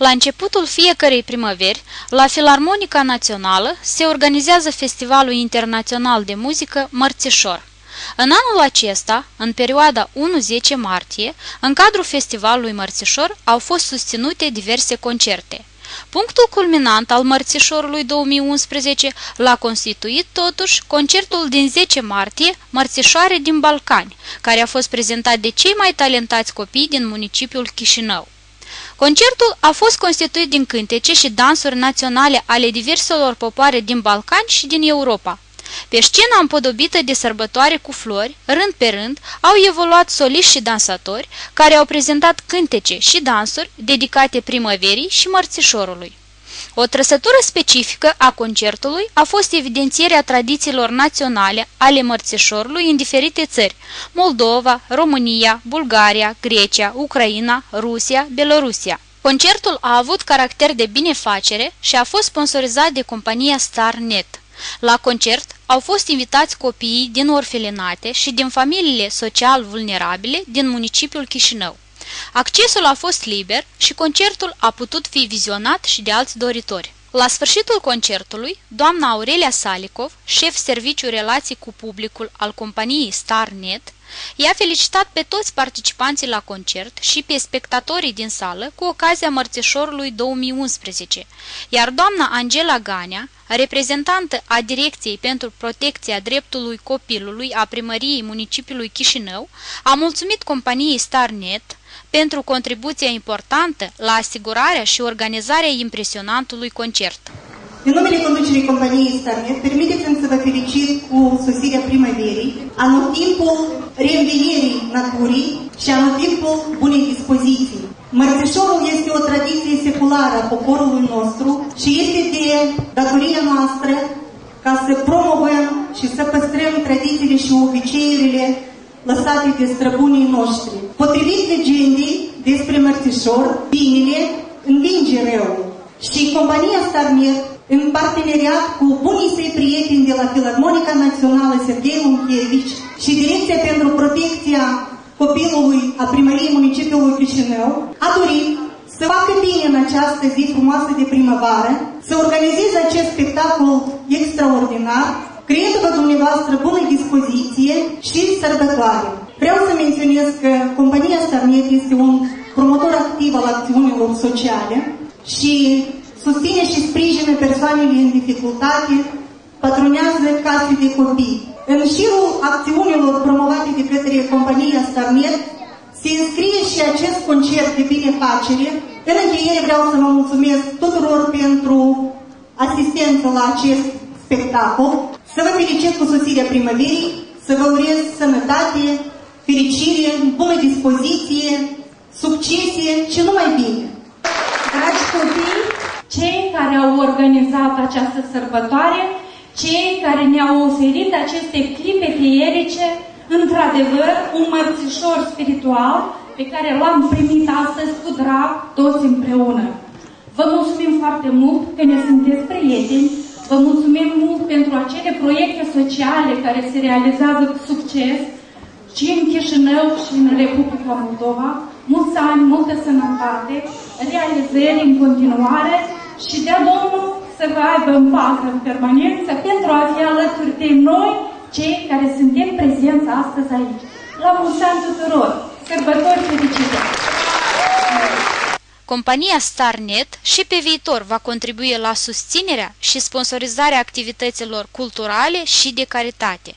La începutul fiecărei primăveri, la Filarmonica Națională se organizează Festivalul Internațional de Muzică Mărțișor. În anul acesta, în perioada 1-10 martie, în cadrul Festivalului Mărțișor au fost susținute diverse concerte. Punctul culminant al Mărțișorului 2011 l-a constituit totuși concertul din 10 martie, Mărțișoare din Balcani, care a fost prezentat de cei mai talentați copii din municipiul Chișinău. Concertul a fost constituit din cântece și dansuri naționale ale diverselor popoare din Balcani și din Europa. Pe scena împodobită de sărbătoare cu flori, rând pe rând, au evoluat soliști și dansatori care au prezentat cântece și dansuri dedicate primăverii și mărțișorului. O trăsătură specifică a concertului a fost evidențierea tradițiilor naționale ale mărțișorului în diferite țări: Moldova, România, Bulgaria, Grecia, Ucraina, Rusia, Belorusia. Concertul a avut caracter de binefacere și a fost sponsorizat de compania StarNet. La concert au fost invitați copiii din orfelinate și din familiile social vulnerabile din municipiul Chișinău. Accesul a fost liber și concertul a putut fi vizionat și de alți doritori. La sfârșitul concertului, doamna Aurelia Salicov, șef serviciu relații cu publicul al companiei StarNet, i-a felicitat pe toți participanții la concert și pe spectatorii din sală cu ocazia Mărțișorului 2011, iar doamna Angela Ganea, reprezentantă a Direcției pentru Protecția Dreptului Copilului a Primăriei Municipiului Chișinău, a mulțumit companiei StarNet pentru contribuția importantă la asigurarea și organizarea impresionantului concert. În numele conducerii companiei StarNet, permiteți-mi să vă felicit cu sosirea primăverii, anotimpul reînvierii naturii și anotimpul bunei dispoziții. Mărțișorul este o tradiție seculară a poporului nostru și este de datoria noastră ca să promovăm și să păstrăm tradițiile și obiceiurile lăsate de străbunii noștri. Potrivit legendei despre Mărțișor, binele învinge răul. Și compania StarNet, în parteneriat cu bunii săi prieteni de la Filarmonica Națională Serghei Lunchevici și Direcția pentru Protecția Copilului a Primăriei Municipiului Chișinău, a dorit să facă bine în această zi frumoasă de primăvară, să organizeze acest spectacol extraordinar, creându-vă dumneavoastră bună dispoziție și sărbătoare. Vreau să menționez că compania StarNet este un promotor activ al acțiunilor sociale și susține și sprijină persoanele în dificultate, patronează case de copii. În șirul acțiunilor promovate de către compania StarNet se înscrie și acest concert de binefacere. În încheiere vreau să vă mulțumesc tuturor pentru asistență la acest spectacol, să vă felicit cu sosirea primăverii, să vă urez sănătate, fericire, bună dispoziție, succesie și numai bine! Dragi copii, cei care au organizat această sărbătoare, cei care ne-au oferit aceste clipe fierice, într-adevăr, un mărțișor spiritual pe care l-am primit astăzi cu drag toți împreună. Vă mulțumim foarte mult că ne sunteți prieteni, vă mulțumim mult pentru acele proiecte sociale care se realizează cu succes și în Chișinău și în Republica Moldova. Mulți ani, multă sănătate, realizări în continuare și dea Domnul să vă aibă în pază în permanență pentru a fi alături de noi, cei care suntem prezenți astăzi aici. La mulți ani tuturor! Sărbători fericite! Compania StarNet și pe viitor va contribui la susținerea și sponsorizarea activităților culturale și de caritate.